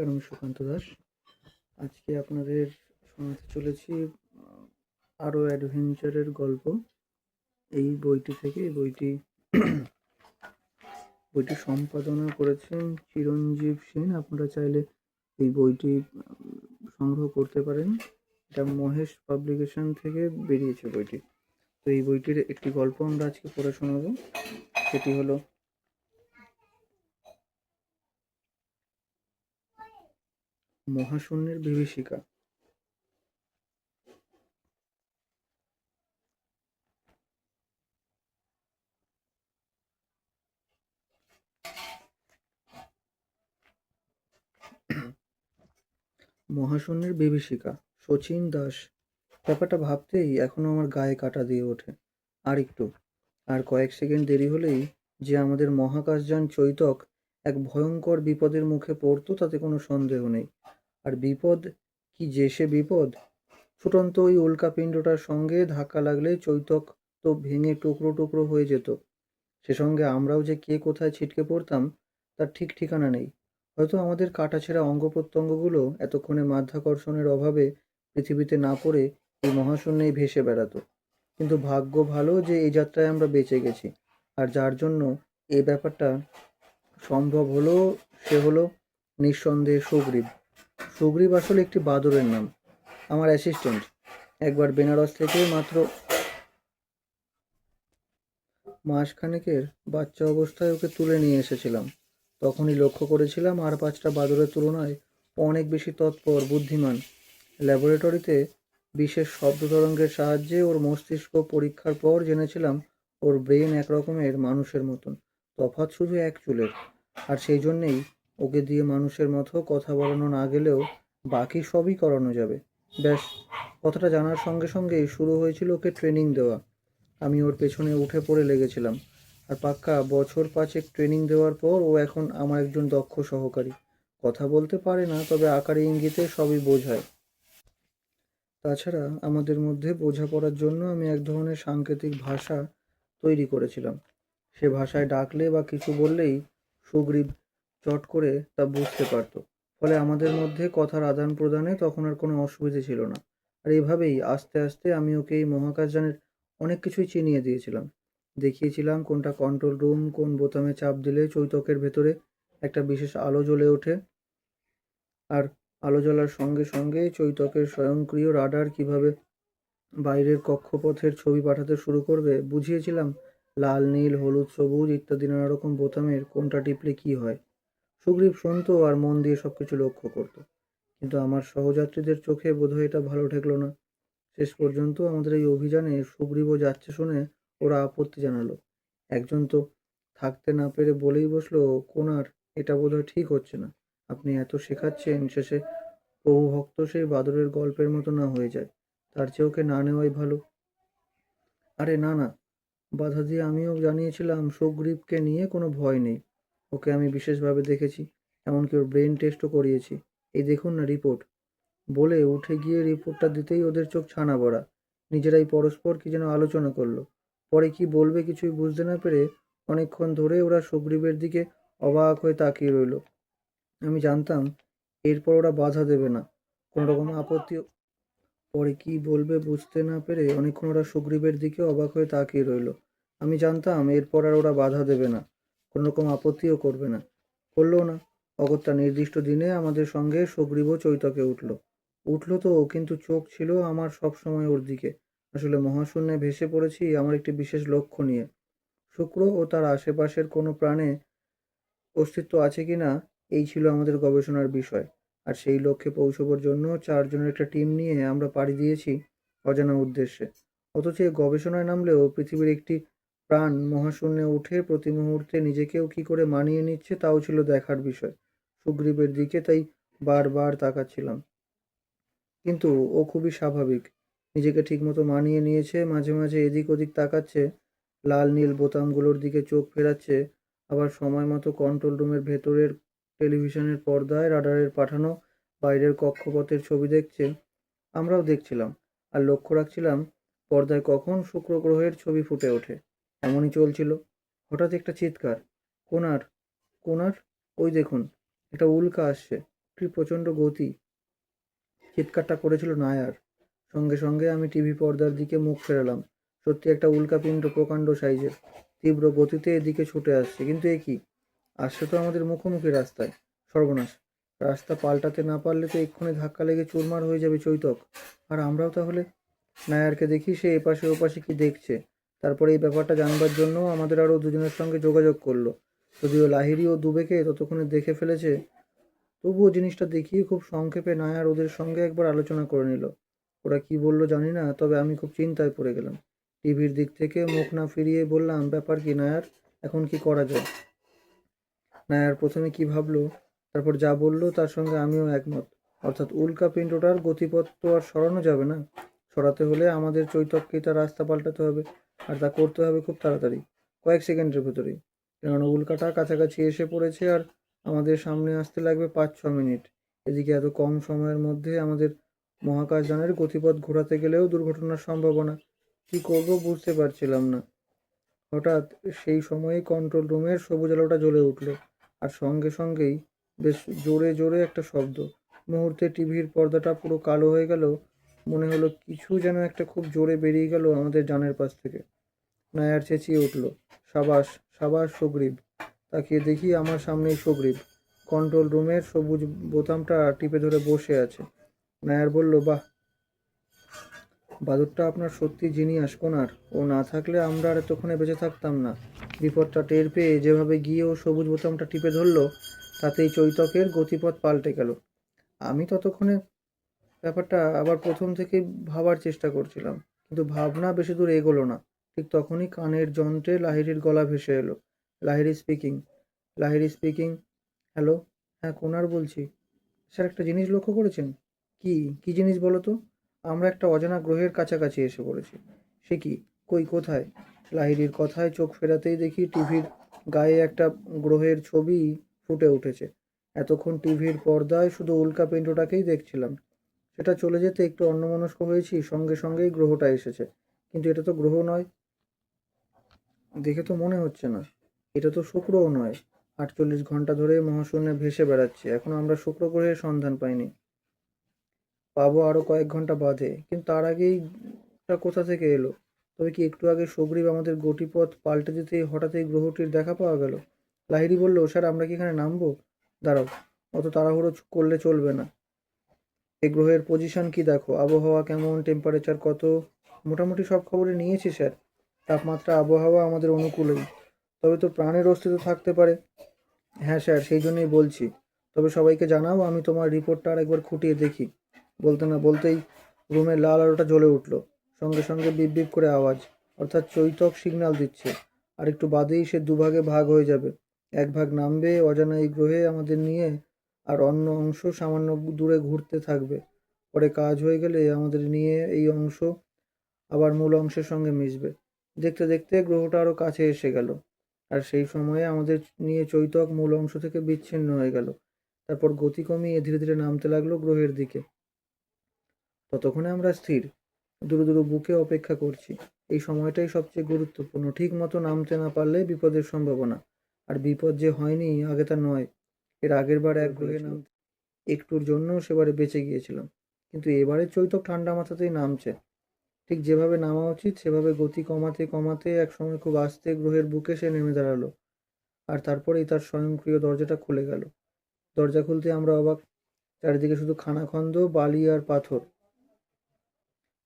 নমস্কার, আমি সুকান্ত দাস। আজকে আপনাদের শোনাতে চলেছি আরও অ্যাডভেঞ্চারের গল্প। এই বইটি থেকে বইটি সম্পাদনা করেছেন চিরঞ্জীব সেন। আপনারা চাইলে এই বইটি সংগ্রহ করতে পারেন। এটা মহেশ পাবলিকেশন থেকে বেরিয়েছে বইটি। তো এই বইটির একটি গল্প আমরা আজকে পড়ে শোনাবো। সেটি হলো মহাশূন্যের বিভীষিকা। মহাশূন্যের বিভীষিকা, শচীন দাস। ব্যাপারটা ভাবতেই এখনো আমার গায়ে কাঁটা দিয়ে ওঠে। আর কয়েক সেকেন্ড দেরি হলেই যে আমাদের মহাকাশযান চৈতক এক ভয়ঙ্কর বিপদের মুখে পড়তো তাতে কোনো সন্দেহ নেই। আর বিপদ কি যে সে বিপদ! ছুটন্ত ওই উল্কাপিণ্ডটার সঙ্গে ধাক্কা লাগলে চৈতক তো ভেঙে টুকরো টুকরো হয়ে যেত। সে সঙ্গে আমরাও যে কে কোথায় ছিটকে পড়তাম তার ঠিক ঠিকানা নেই। হয়তো আমাদের কাটাছেঁড়া অঙ্গ প্রত্যঙ্গগুলো এতক্ষণে মাধ্যাকর্ষণের অভাবে পৃথিবীতে না পড়ে এই মহাশূন্যেই ভেসে বেড়াতো। কিন্তু ভাগ্য ভালো যে এই যাত্রায় আমরা বেঁচে গেছি। আর যার জন্য এই ব্যাপারটা সম্ভব হলো সে হলো নিঃসন্দেহে সুগ্রীব। সুগ্রীব আসলে একটি বাদরের নাম, আমার অ্যাসিস্ট্যান্ট। একবার বেনারস থেকে মাত্র মাসখানেকের বাচ্চা অবস্থায় ওকে তুলে নিয়ে এসেছিলাম। তখনই লক্ষ্য করেছিলাম আর 5টা বাদরের তুলনায় অনেক বেশি তৎপর, বুদ্ধিমান। ল্যাবরেটরিতে বিশেষ শব্দ তরঙ্গের সাহায্যে ওর মস্তিষ্ক পরীক্ষার পর জেনেছিলাম ওর ব্রেন এক রকমের মানুষের মতন, তফাৎ শুধু এক চুলের। আর সেই জন্যেই ওকে দিয়ে মানুষের মতো কথা বলানো না গেলেও বাকি সবই করানো যাবে। ব্যাস, কথাটা জানার সঙ্গে সঙ্গেই শুরু হয়েছিল ওকে ট্রেনিং দেওয়া। আমি ওর পেছনে উঠে পড়ে লেগেছিলাম। আর পাক্কা বছর 5 ট্রেনিং দেওয়ার পর ও এখন আমার একজন দক্ষ সহকারী। কথা বলতে পারে না, তবে আকারে ইঙ্গিতে সবই বোঝায়। তাছাড়া আমাদের মধ্যে বোঝাপড়ার জন্য আমি এক ধরনের সাংকেতিক ভাষা তৈরি করেছিলাম। সে ভাষায় ডাকলে বা কিছু বললেই সুগ্রীব চট করে তা বুঝতে পারত। ফলে আমাদের মধ্যে কথার আদান প্রদানে তখন আর কোনো অসুবিধে ছিল না। আর এভাবেই আস্তে আস্তে আমি ওকে এই মহাকাশযানের অনেক কিছুই চিনিয়ে দিয়েছিলাম। দেখিয়েছিলাম কোনটা কন্ট্রোল রুম, কোন বোতামে চাপ দিলে চৈতকের ভেতরে একটা বিশেষ আলো জ্বলে ওঠে, আর আলো জ্বলার সঙ্গে সঙ্গে চৈতকের স্বয়ংক্রিয় রাডার কিভাবে বাইরের কক্ষপথের ছবি পাঠাতে শুরু করবে। বুঝিয়েছিলাম লাল, নীল, হলুদ, সবুজ ইত্যাদি নানা রকম বোতামের কোনটা টিপলে কি হয়। সুগ্রীব শুনতো আর মন দিয়ে সবকিছু লক্ষ্য করত। কিন্তু আমার সহযাত্রীদের চোখে বোধহয় এটা ভালো ঠেকলো না। শেষ পর্যন্ত আমাদের এই অভিযানে সুগ্রীবও যাচ্ছে শুনে ওরা আপত্তি জানালো। একজন তো থাকতে না পেরে বলেই বসলো, কোনার এটা বোধহয় ঠিক হচ্ছে না। আপনি এত শেখাচ্ছেন, শেষে প্রভু ভক্ত সেই বাদরের গল্পের মতো না হয়ে যায়। তার চেয়ে ওকে না নেওয়াই ভালো। আরে না না, বাধা দিয়ে আমিও জানিয়েছিলাম সুগ্রীবকে নিয়ে কোনো ভয় নেই। ওকে আমি বিশেষভাবে দেখেছি, এমনকি ওর ব্রেন টেস্টও করিয়েছি। এই দেখুন না রিপোর্ট। বলে উঠে গিয়ে রিপোর্টটা দিতেই ওদের চোখ ছানা বড়া। নিজেরাই পরস্পর কি যেন আলোচনা করলো। পরে কি বলবে কিছুই বুঝতে না পেরে অনেকক্ষণ ধরে ওরা সুগ্রীবের দিকে অবাক হয়ে তাকিয়ে রইল। আমি জানতাম এরপর ওরা বাধা দেবে না, কোনো রকম আপত্তি। পরে কি বলবে বুঝতে না পেরে অনেকক্ষণ ওরা সুগ্রীবের দিকে অবাক হয়ে তাকিয়ে রইল। আমি জানতাম এরপর আর ওরা বাধা দেবে না, কোনো রকম আপত্তিও করবে না। করলো না। অগত্যা নির্দিষ্ট দিনে আমাদের সঙ্গে সুগ্রীবও চৈতকে উঠলো তো, কিন্তু চোখ ছিল আমার সব সময় ওর দিকে। আসলে মহাশূন্যে ভেসে পড়েছি আমার একটি বিশেষ লক্ষ্য নিয়ে। শুক্র ও তার আশেপাশের কোনো প্রাণে অস্তিত্ব আছে কিনা এই ছিল আমাদের গবেষণার বিষয়। আর সেই লক্ষ্যে পৌঁছবার জন্য 4 জনের একটা টিম নিয়ে আমরা পাড়ি দিয়েছি অজানা উদ্দেশ্যে। অথচ এই গবেষণায় নামলেও পৃথিবীর একটি প্রাণ মহাশূন্যে উঠে প্রতি মুহূর্তে নিজেকেও কি করে মানিয়ে নিচ্ছে তাও ছিল দেখার বিষয়। সুগ্রীবের দিকে তাই বারবার তাকাচ্ছিলাম। কিন্তু ও খুবই স্বাভাবিক, নিজেকে ঠিকমতো মানিয়ে নিয়েছে। মাঝে মাঝে এদিক ওদিক তাকাচ্ছে, লাল নীল বোতামগুলোর দিকে চোখ ফেরাচ্ছে, আবার সময় মতো কন্ট্রোল রুমের ভেতরের টেলিভিশনের পর্দায় রাডারের পাঠানো বাইরের কক্ষপথের ছবি দেখছে। আমরাও দেখছিলাম আর লক্ষ্য রাখছিলাম পর্দায় কখন শুক্র গ্রহের ছবি ফুটে ওঠে। এমনই চলছিল। হঠাৎ একটা চিৎকার, কোনার, কোনার, ওই দেখুন, একটা উল্কা আসছে। কি প্রচণ্ড গতি! চিৎকারটা করেছিল নায়ার। সঙ্গে সঙ্গে আমি টিভি পর্দার দিকে মুখ ফেরালাম। সত্যি একটা উল্কাপিণ্ড প্রকাণ্ড সাইজের, তীব্র গতিতে এদিকে ছুটে আসছে। কিন্তু এ কি? আসছে তো আমাদের মুখোমুখি রাস্তায়। সর্বনাশ! রাস্তা পাল্টাতে না পারলে তো এক্ষুনি ধাক্কা লেগে চুরমার হয়ে যাবে চৈতক। আর আমরাও তাহলে? নায়ারকে দেখি সে এপাশে ওপাশে কি দেখছে। তারপরে এই ব্যাপারটা জানবার জন্য আমাদের আরও দুজনের সঙ্গে যোগাযোগ করলো। যদিও লাহিড়ী ও দুবেকে ততক্ষণে দেখে ফেলেছে, তবুও জিনিসটা দেখিয়ে খুব সংক্ষেপে নায়ার ওদের সঙ্গে একবার আলোচনা করে নিল। ওরা কি বললো জানি না, তবে আমি খুব চিন্তায় পড়ে গেলাম। টিভির দিক থেকে মুখ না ফিরিয়ে বললাম, ব্যাপার কি নায়ার? এখন কি করা যায়? নায়ার প্রথমে কি ভাবলো, তারপর যা বললো তার সঙ্গে আমিও একমত। অর্থাৎ উল্কাপিণ্ডটার গতিপথ তো আর সরানো যাবে না। সরাতে হলে আমাদের চৈতন্যকেই তার রাস্তা পাল্টাতে হবে, আর তা করতে হবে খুব তাড়াতাড়ি, কয়েক সেকেন্ডের ভেতরেই। কেননা উল্কাটা কাছাকাছি এসে পড়েছে আর আমাদের সামনে আসতে লাগবে 5-6 মিনিট। এদিকে এত কম সময়ের মধ্যে আমাদের মহাকাশযানের গতিপথ ঘোরাতে গেলেও দুর্ঘটনার সম্ভাবনা। কি করব বুঝতে পারছিলাম না। হঠাৎ সেই সময়েই কন্ট্রোল রুমের সবুজ আলোটা জ্বলে উঠল, আর সঙ্গে সঙ্গেই বেশ জোরে জোরে একটা শব্দ। মুহূর্তে টিভির পর্দাটা পুরো কালো হয়ে গেল। মনে হলো কিছু যেন একটা খুব জোরে বেরিয়ে গেল আমাদের জানের পাশ থেকে। নায়ার চেঁচিয়ে উঠল, সাবাস সাবাস সুগ্রীব! তাকিয়ে দেখি আমার সামনেই সুগ্রীব কন্ট্রোল রুমের সবুজ বোতামটা টিপে ধরে বসে আছে। নায়ার বলল, বাহ, বাদুড়টা আপনার সত্যি জিনিয়াস কোনার। ও না থাকলে আমরা আর এতক্ষণে বেঁচে থাকতাম না। বিপদটা টের পেয়ে যেভাবে গিয়ে ও সবুজ বোতামটা টিপে ধরলো, তাতেই চৈতকের গতিপথ পাল্টে গেল। আমি ততক্ষণে ব্যাপারটা আবার প্রথম থেকে ভাবার চেষ্টা করছিলাম, কিন্তু ভাবনা বেশি দূর এগোলো না। ঠিক তখনই কানের যন্ত্রে লাহিড়ীর গলা ভেসে এলো। Lahiri speaking. Lahiri speaking. Hello. হ্যাঁ, কোনার বলছি। স্যার, একটা জিনিস লক্ষ্য করেছেন? কি? কি জিনিস বলো তো? আমরা একটা অজানা গ্রহের কাছাকাছি এসে পড়েছি। সে কি? কই, কোথায়? লাহিড়ীর কথায় চোখ ফেরাতেই দেখি টিভির গায়ে একটা গ্রহের ছবি ফুটে উঠেছে। এতক্ষণ টিভির পর্দায় শুধু উল্কাপিণ্ডটাকেই দেখছিলাম। সেটা চলে যেতে একটু অন্যমনস্ক হয়েছি, সঙ্গে সঙ্গেই গ্রহটা এসেছে। কিন্তু এটা তো গ্রহ নয়, দেখে তো মনে হচ্ছে না। এটা তো শুক্রও নয়। 48 ঘন্টা ধরে মহাশূন্যে ভেসে বেড়াচ্ছে, এখনো আমরা শুক্র গ্রহের সন্ধান পাইনি। পাবো আরো কয়েক ঘন্টা বাদে, কিন্তু তার আগেই টা কোথা থেকে এলো? তবে কি একটু আগে সুগ্রীব আমাদের গতিপথ পাল্টে দিতেই হঠাৎ এই গ্রহটির দেখা পাওয়া গেল? লাহিড়ী বলল, স্যার, আমরা কি এখানে নামবো? দাঁড়াও, অত তাড়াহুড়ো করলে চলবে না। এই গ্রহের পজিশন কি দেখো, আবহাওয়া কেমন, টেম্পারেচার কত? মোটামুটি সব খবরই নিয়েছি স্যার। তাপমাত্রা, আবহাওয়া আমাদের অনুকূলেই। তবে তো প্রাণের অস্তিত্ব থাকতে পারে। হ্যাঁ স্যার, সেই জন্যই বলছি। তবে সবাইকে জানাও, আমি তোমার রিপোর্টটা আর একবার খুঁটিয়ে দেখি। বলতে না বলতেই রুমের লাল আলোটা জ্বলে উঠল। সঙ্গে সঙ্গে বিপ বিপ করে আওয়াজ। অর্থাৎ চৈতক সিগন্যাল দিচ্ছে। আর একটু বাদেই সে দুভাগে ভাগ হয়ে যাবে। এক ভাগ নামবে অজানা এই গ্রহে আমাদের নিয়ে, আর অন্য অংশ সামান্য দূরে ঘুরতে থাকবে। পরে কাজ হয়ে গেলে আমাদের নিয়ে এই অংশ আবার মূল অংশের সঙ্গে মিশবে। দেখতে দেখতে গ্রহটা আরো কাছে এসে গেল, আর সেই সময়ে আমাদের নিয়ে চৈতক মূল অংশ থেকে বিচ্ছিন্ন হয়ে গেল। তারপর গতি কমিয়ে ধীরে ধীরে নামতে লাগলো গ্রহের দিকে। ততক্ষণে আমরা স্থির, দুরু দুরু বুকে অপেক্ষা করছি। এই সময়টাই সবচেয়ে গুরুত্বপূর্ণ। ঠিক মতো নামতে না পারলে বিপদের সম্ভাবনা। আর বিপদ যে হয়নি আগে তা নয়। এর আগের বার এক গ্রহে নামতে একটুর জন্য সেবারে বেঁচে গিয়েছিলাম, কিন্তু এবারে চৈতক ঠান্ডা মাথাতেই নামছে। ঠিক যেভাবে নামা উচিত সেভাবে গতি কমাতে কমাতে একসময় খুব আস্তে গ্রহের বুকে সে নেমে দাঁড়ালো। আর তারপরেই তার স্বয়ংক্রিয় দরজাটা খুলে গেল। দরজা খুলতে আমরা অবাক। চারিদিকে শুধু খানাখন্দ, বালি আর পাথর।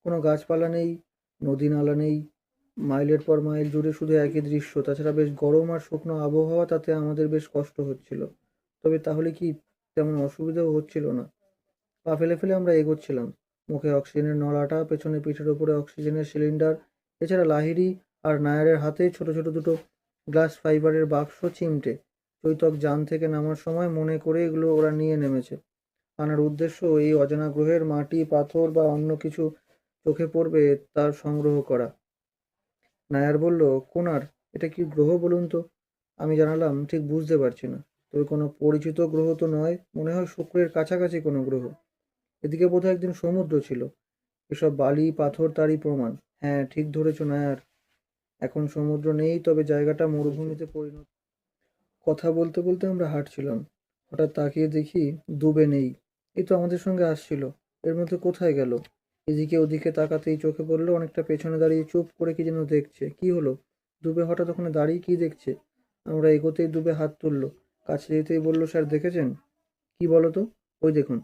কোনো গাছপালা নেই, নদী নালা নেই। মাইলের পর মাইল জুড়ে শুধু একই দৃশ্য। তাছাড়া বেশ গরম আর শুকনো আবহাওয়া, তাতে আমাদের বেশ কষ্ট হচ্ছিল। তবে তাহলে কি তেমন অসুবিধাও হচ্ছিল না। পা ফেলে ফেলে আমরা এগোচ্ছিলাম। মুখে অক্সিজেনের নলাটা, পেছনে পিঠের ওপরে অক্সিজেনের সিলিন্ডার। এছাড়া লাহিড়ী আর নায়ারের হাতে ছোট ছোট দুটো গ্লাস ফাইবারের বাক্স, চিমটে। চৈতক যান থেকে নামার সময় মনে করে এগুলো ওরা নিয়ে নেমেছে। আনার উদ্দেশ্য এই অজানা গ্রহের মাটি, পাথর বা অন্য কিছু চোখে পড়বে তার সংগ্রহ করা। নায়ার বলল, কোনার, এটা কি গ্রহ বলুন তো? আমি জানালাম, ঠিক বুঝতে পারছি না। তবে কোনো পরিচিত গ্রহ তো নয়, মনে হয় শুক্রের কাছাকাছি কোনো গ্রহ। এদিকে বোধহয় একদিন সমুদ্র ছিল। এসব বালি পাথর তারই প্রমাণ। হ্যাঁ, ঠিক ধরেছ নায়ার। এখন সমুদ্র নেই, তবে জায়গাটা মরুভূমিতে পরিণত। কথা বলতে বলতে আমরা হাঁটছিলাম। হঠাৎ তাকিয়ে দেখি দুবে নেই। এই তো আমাদের সঙ্গে আসছিল, এর মধ্যে কোথায় গেল? এদিকে ওদিকে তাকাতেই চোখে পড়লো অনেকটা পেছনে দাঁড়িয়ে চুপ করে কি যেন দেখছে। কি হলো? দুবে হঠাৎ ওখানে দাঁড়িয়ে কি দেখছে? আমরা এগোতেই দুবে হাত তুললো, কাছে যেতেই বলল, স্যার দেখেছেন? কি বলো তো? ওই দেখুন।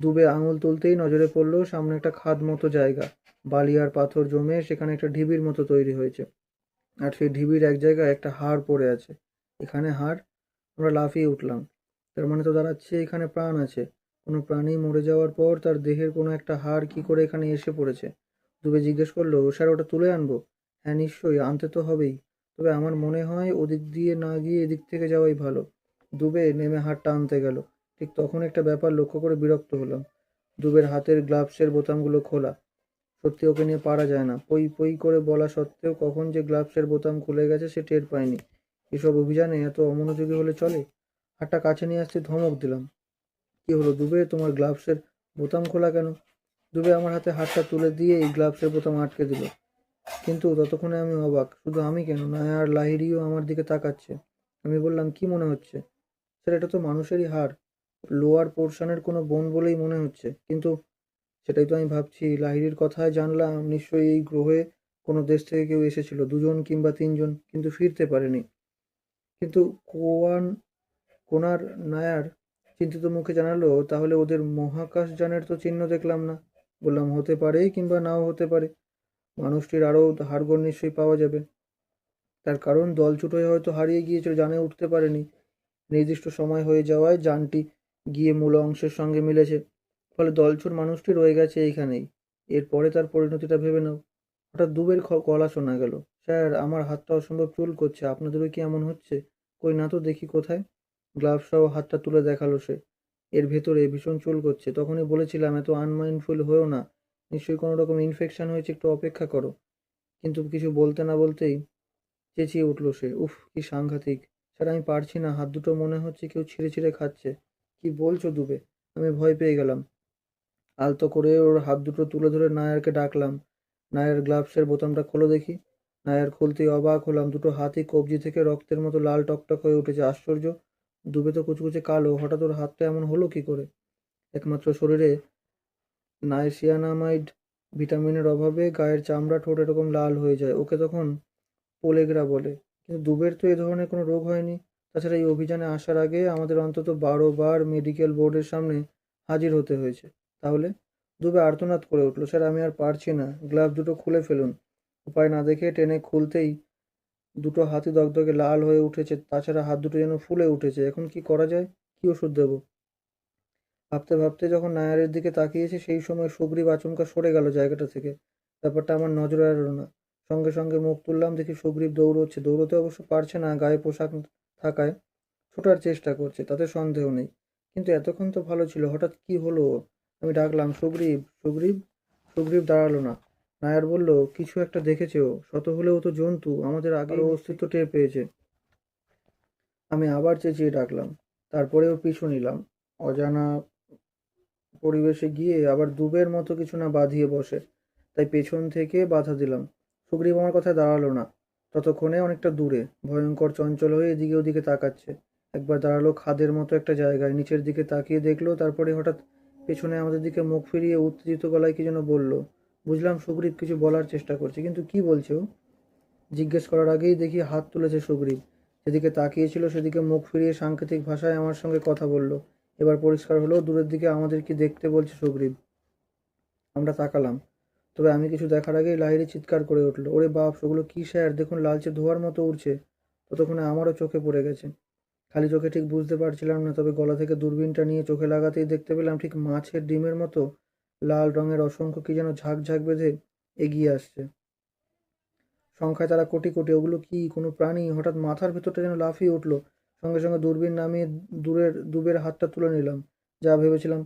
দুবে আঙুল তুলতেই নজরে পড়লো সামনে একটা খাদ মতো জায়গা, বালি আর পাথর জমে সেখানে একটা ঢিবির মতো তৈরি হয়েছে, আর সেই ঢিবির এক জায়গায় একটা হাড় পড়ে আছে। এখানে হাড়? আমরা লাফিয়ে উঠলাম। তার মানে তো দাঁড়াচ্ছে এখানে প্রাণ আছে। কোনো প্রাণী মরে যাওয়ার পর তার দেহের কোনো একটা হাড় কি করে এখানে এসে পড়েছে? দুবে জিজ্ঞেস করলো, স্যার ওটা তুলে আনবো? হ্যাঁ নিশ্চয়ই, আনতে তো হবেই। তবে আমার মনে হয় ওদিক দিয়ে না গিয়ে এদিক থেকে যাওয়াই ভালো। দুবে নেমে হাড়টা আনতে গেল। ঠিক তখন একটা ব্যাপার লক্ষ্য করে বিরক্ত হলাম। দুবের হাতের গ্লাভসের বোতামগুলো খোলা। সত্যি ওকে নিয়ে পারা যায় না। পই পই করে বলা সত্ত্বেও কখন যে গ্লাভসের বোতাম খুলে গেছে সে টের পায়নি। এসব অভিযানে এত অমনোযোগী হলে চলে? হাতটা কাছে নিয়ে আসতে ধমক দিলাম। কি হলো দুবে, তোমার গ্লাভসের বোতাম খোলা কেন? দুবে আমার হাতে হাতটা তুলে দিয়ে এই গ্লাভসের বোতাম আটকে দিল। কিন্তু ততক্ষণে আমি অবাক। শুধু আমি কেন, নায়া আর লাহিড়িও আমার দিকে তাকাচ্ছে। আমি বললাম, কি মনে হচ্ছে? স্যার এটা তো মানুষেরই হাড়, লোয়ার পোর্শনের কোনো বোন বলেই মনে হচ্ছে। কিন্তু সেটাই তো আমি ভাবছি। লাহিড়ির কথায় জানলাম নিশ্চয়ই এই গ্রহে কোনো দেশ থেকে কেউ এসেছিল, দুজন কিংবা তিনজন, কিন্তু ফিরতে পারেনি। কিন্তু কোয়ান কোনার নায়ার চিন্তিত মুখে জানালো, তাহলে ওদের মহাকাশযানের তো চিহ্ন দেখলাম না। বললাম, হতে পারে কিংবা নাও হতে পারে। মানুষটির আরও হাড়গোড় নিশ্চয়ই পাওয়া যাবে। তার কারণ দলছুট হয়ে হয়তো হারিয়ে গিয়েছিল, জানে উঠতে পারেনি। নির্দিষ্ট সময় হয়ে যাওয়ায় যানটি গিয়ে মূল অংশের সঙ্গে মিলেছে। ফলে দলছুট মানুষটি রয়ে গেছে এইখানেই। এরপরে তার পরিণতিটা ভেবে নাও। হঠাৎ দুবের গলা শোনা গেল, স্যার আমার হাতটা অসম্ভব চুল করছে, আপনাদেরও কি এমন হচ্ছে? কই না তো দেখি কোথায়। গ্লাভস সহ হাতটা তুলে দেখালো সে। এর ভেতরে ভীষণ চুল করছে। তখনই বলেছিলাম এত আনমাইন্ডফুল হয়েও না, নিশ্চয়ই কোনো রকম ইনফেকশন হয়েছে, একটু অপেক্ষা করো। কিন্তু কিছু বলতে না বলতেই চেঁচিয়ে উঠল সে, উফ কি সাংঘাতিক! স্যার আমি পারছি না, হাত দুটো মনে হচ্ছে কেউ ছিঁড়ে ছিঁড়ে খাচ্ছে। কি বলছো দুবে? আমি ভয় পেয়ে গেলাম। আলতো করে ওর হাত দুটো তুলে ধরে নায়ারকে ডাকলাম, নায়ার গ্লাভসের বোতামটা খোলো দেখি। নায়ার খুলতেই অবাক হলাম, দুটো হাতই কবজি থেকে রক্তের মতো লাল টকটক হয়ে উঠেছে। আশ্চর্য! দুবে তো কুচকুচে কালো, হঠাৎ ওর হাতটা এমন হলো কি করে? একমাত্র শরীরে নাইসিয়ানামাইড ভিটামিনের অভাবে গায়ের চামড়া ঠোঁট এরকম লাল হয়ে যায়, ওকে তখন পোলেগ্রা বলে। কিন্তু দুবের তো এ ধরনের কোনো রোগ হয়নি। তাছাড়া এই অভিযানে আসার আগে আমাদের অন্তত 12 বার মেডিকেল বোর্ডের সামনে হাজির হতে হয়েছে। তাহলে? দুবে আর্তনাদ করে উঠল, স্যার আমি আর পারছি না, গ্লাভ দুটো খুলে ফেলুন। উপায় না দেখে টেনে খুলতেই দুটো হাতই দগদগে লাল হয়ে উঠেছে, তাছাড়া হাত দুটো যেন ফুলে উঠেছে। এখন কি করা যায়? কি ওষুধ দেবো? ভাবতে ভাবতে যখন নায়ারের দিকে তাকিয়েছি সেই সময় সুগ্রীব আচমকা সরে গেল জায়গাটা থেকে। ব্যাপারটা আমার নজরে এড়ালো না। সঙ্গে সঙ্গে মুখ তুললাম, দেখি সুগ্রীব দৌড়চ্ছে। দৌড়তে অবশ্য পারছে না, গায়ে পোশাক থাকায় ছোটার চেষ্টা করছে, তাতে সন্দেহ নেই। কিন্তু এতক্ষণ তো ভালো ছিল, হঠাৎ কি হলো ওর? আমি ডাকলাম, সুগ্রীব, সুগ্রীব। সুগ্রীব দাঁড়ালো না। নায়ার বলল, কিছু একটা দেখেছে ও, শত হলেও তো জন্তু, আমাদের আগের অস্তিত্ব টের পেয়েছে। আমি আবার চেঁচিয়ে ডাকলাম, তারপরেও পিছু নিলাম। অজানা পরিবেশে গিয়ে আবার দুবের মতো কিছু না বাঁধিয়ে বসে, তাই পেছন থেকে বাধা দিলাম। সুগ্রীব আমার কথায় দাঁড়ালো না। ততক্ষণে অনেকটা দূরে ভয়ঙ্কর চঞ্চল হয়ে এদিকে ওদিকে তাকাচ্ছে। একবার দাঁড়ালো খাদের মতো একটা জায়গায়, নিচের দিকে তাকিয়ে দেখলো, তারপরে হঠাৎ পেছনে আমাদের দিকে মুখ ফিরিয়ে উত্তেজিত গলায় কি যেন বলল। বুঝলাম সুগ্রীব কিছু বলার চেষ্টা করছে, কিন্তু কি বলছে ও? জিজ্ঞেস করার আগেই দেখি হাত তুলেছে সুগ্রীব। যেদিকে তাকিয়েছিল সেদিকে মুখ ফিরিয়ে সাংকেতিক ভাষায় আমার সঙ্গে কথা বলল। এবার পরিষ্কার হলো দূরের দিকে আমাদের কি দেখতে বলছে সুগ্রীব। আমরা তাকালাম। তবে আমি কিছু দেখার আগেই লাহিড়ী চিৎকার করে উঠল, ওরে বাপ, সেগুলো কি স্যার, দেখুন লালচে ধোঁয়ার মতো উড়ছে। ততক্ষণে আমারও চোখে পড়ে গেছে। খালি চোখে ঠিক বুঝতে পারছিলাম না, তবে গলা থেকে দূরবীনটা নিয়ে চোখে লাগাতেই দেখতে পেলাম ঠিক মাছের ডিমের মতো লাল রঙের অসংখ্য কি যেন ঝাঁক ঝাঁক বেঁধে এগিয়ে আসছে। সংখ্যায় তারা কোটি কোটি। ওগুলো কি কোনো প্রাণী? হঠাৎ মাথার ভেতরটা যেন লাফিয়ে উঠলো। সঙ্গে সঙ্গে দূরবীন নামিয়ে দুবের হাতটা তুলে নিলাম। যা ভেবেছিলাম,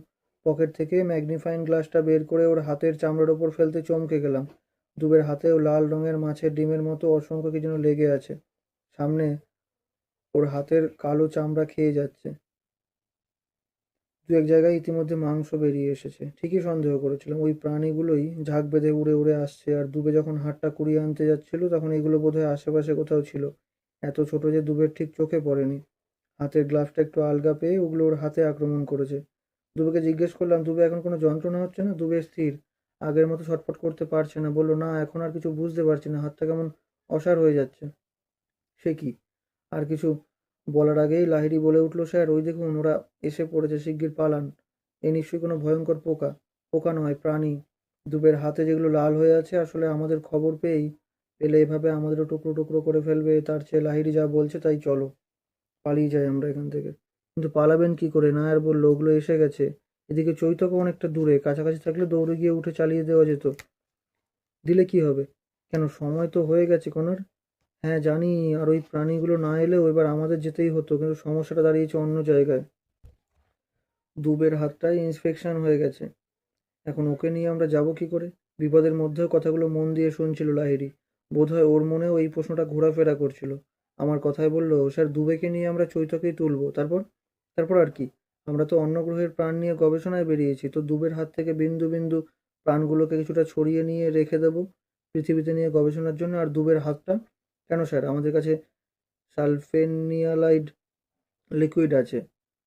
পকেট থেকে ম্যাগনিফাইং গ্লাসটা বের করে ওর হাতের চামড়ার ওপর ফেলতে চমকে গেলাম। দুবের হাতেও লাল রঙের মাছের ডিমের মতো অসংখ্য কি যেন লেগে আছে। সামনে ওর হাতের কালো চামড়া খেয়ে যাচ্ছে। দু এক জায়গায় ইতিমধ্যে মাংস বেরিয়ে এসেছে। ঠিকই সন্দেহ করেছিলাম, ওই প্রাণীগুলোই ঝাঁক বেঁধে উড়ে উড়ে আসছে। আর দুবে যখন হাতটা কুড়িয়ে আনতে যাচ্ছিল তখন এগুলো বোধহয় আশেপাশে কোথাও ছিল। এত ছোট যে দুবের ঠিক চোখে পড়েনি। হাতের গ্লাভসটা একটু আলগা পেয়ে ওগুলো ওর হাতে আক্রমণ করেছে। দুবেকে জিজ্ঞেস করলাম, দুবে এখন কোনো যন্ত্রণা হচ্ছে না? দুবে স্থির, আগের মতো ছটফট করতে পারছে না। বলল, না এখন আর কিছু বুঝতে পারছি না, হাতটা কেমন অসাড় হয়ে যাচ্ছে। সে কি? আর কিছু বলার আগেই লাহিড়ী বলে উঠল, স্যার ওই দেখুন ওরা এসে পড়েছে, শিগগির পালান। এ নিশ্চয়ই কোনো ভয়ঙ্কর পোকা। পোকা নয়, প্রাণী। দুবের হাতে যেগুলো লাল হয়ে আছে, আসলে আমাদের খবর পেয়েই পেলে এভাবে আমাদেরও টুকরো টুকরো করে ফেলবে। তার চেয়ে লাহিড়ী যা বলছে তাই চলো, পালিয়ে যাই আমরা এখান থেকে। কিন্তু পালাবেন কি করে? নায়ার বলল, ওগুলো এসে গেছে। এদিকে চৈতকও অনেকটা দূরে, কাছাকাছি থাকলে দৌড়ে গিয়ে উঠে চালিয়ে দেওয়া যেত। দিলে কি হবে? কেন, সময় তো হয়ে গেছে কনার। হ্যাঁ জানি, আর ওই প্রাণীগুলো না এলেও এবার আমাদের যেতেই হতো, কিন্তু সমস্যাটা দাঁড়িয়েছে অন্য জায়গায়। দুবের হাতটাই ইন্সপেকশন হয়ে গেছে, এখন ওকে নিয়ে আমরা যাব কি করে? বিপদের মধ্যেও কথাগুলো মন দিয়ে শুনছিল লাহিড়ী। বোধহয় ওর মনেও এই প্রশ্নটা ঘোরাফেরা করছিল। আমার কথায় বলল, স্যার দুবেকে নিয়ে আমরা চৈতকেই তুলবো, তারপর? তারপর আর কি? আমরা তো অন্য গ্রহের প্রাণ নিয়ে গবেষণায় বেরিয়েছি, তো দুবের হাত থেকে বিন্দু বিন্দু প্রাণগুলোকে কিছুটা ছড়িয়ে নিয়ে রেখে দেবো পৃথিবীতে নিয়ে গবেষণার জন্য। আর দুবের হাতটা কেন স্যার? আমাদের কাছে সালফেনিয়ালাইড লিকুইড আছে,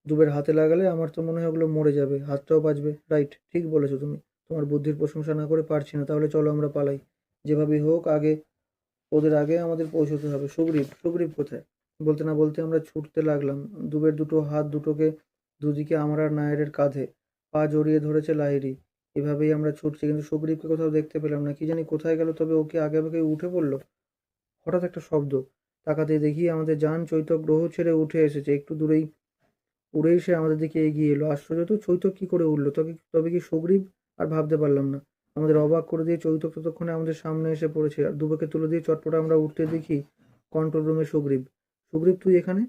দুবের হাতে লাগালে আমার তো মনে হয় ওগুলো মরে যাবে, হাতটাও বাঁচবে। রাইট, ঠিক বলেছো তুমি। তোমার বুদ্ধির প্রশংসা না করে পারছি না। তাহলে চলো আমরা পালাই, যেভাবেই হোক আগে, ওদের আগে আমাদের পৌঁছতে হবে। সুগ্রীব, সুগ্রীব কোথায়? বলতে না বলতে আমরা ছুটতে লাগলাম। দুবের দুটো হাত দুটোকে দুদিকে আমার আর নায়েরের কাঁধে, পা জড়িয়ে ধরেছে লাহিড়ী। এভাবেই আমরা ছুটছি, কিন্তু সুগ্রীবকে কোথাও দেখতে পেলাম না। কি জানি কোথায় গেল, তবে ওকে আগে ভাগে উঠে পড়লো। হঠাৎ একটা শব্দ, তাকাতে দেখি আমাদের যান চৈতক গ্রহ ছেড়ে উঠে এসেছে। একটু দূরেই উড়েই সে আমাদের দিকে এগিয়ে এলো। আশ্চর্য তো, চৈতক কি করে উঠলো? তবে তবে কি সুগ্রীব? আর ভাবতে পারলাম না। আমাদের অবাক করে দিয়ে চৈতক ততক্ষণে আমাদের সামনে এসে পড়েছে, আর দুবাকে তুলে দিয়ে চটপট আমরা উঠতে দেখি কন্ট্রোল রুমে সুগ্রীব। সুগ্রীব তুই এখানে?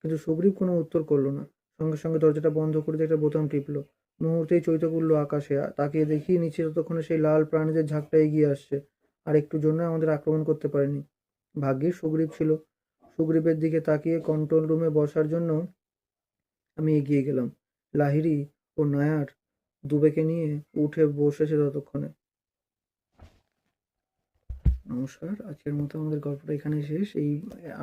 কিন্তু সুগ্রীব কোনো উত্তর করলো না। সঙ্গে সঙ্গে দরজাটা বন্ধ করে দিয়ে একটা বোতাম টিপলো। মুহূর্তেই চৈতক উঠলো আকাশে। তাকিয়ে দেখি নিচে ততক্ষণে সেই লাল প্রাণীদের ঝাঁকটা এগিয়ে আসছে, আর একটু জন্য আমাদের আক্রমণ করতে পারেনি। ভাগ্যিস সুগ্রীব ছিল। সুগ্রীবের দিকে তাকিয়ে কন্ট্রোল রুমে বসার জন্য আমি এগিয়ে গেলাম। লাহিড়ী ও নায়ার দুবেকে নিয়ে উঠে বসেছে ততক্ষণে। নমস্কার, আজকের মতো আমাদের গল্পটা এখানেই শেষ। এই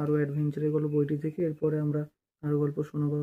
আরো অ্যাডভেঞ্চারের গল্প বইটি থেকে এরপরে আমরা আরো গল্প শোনাবো।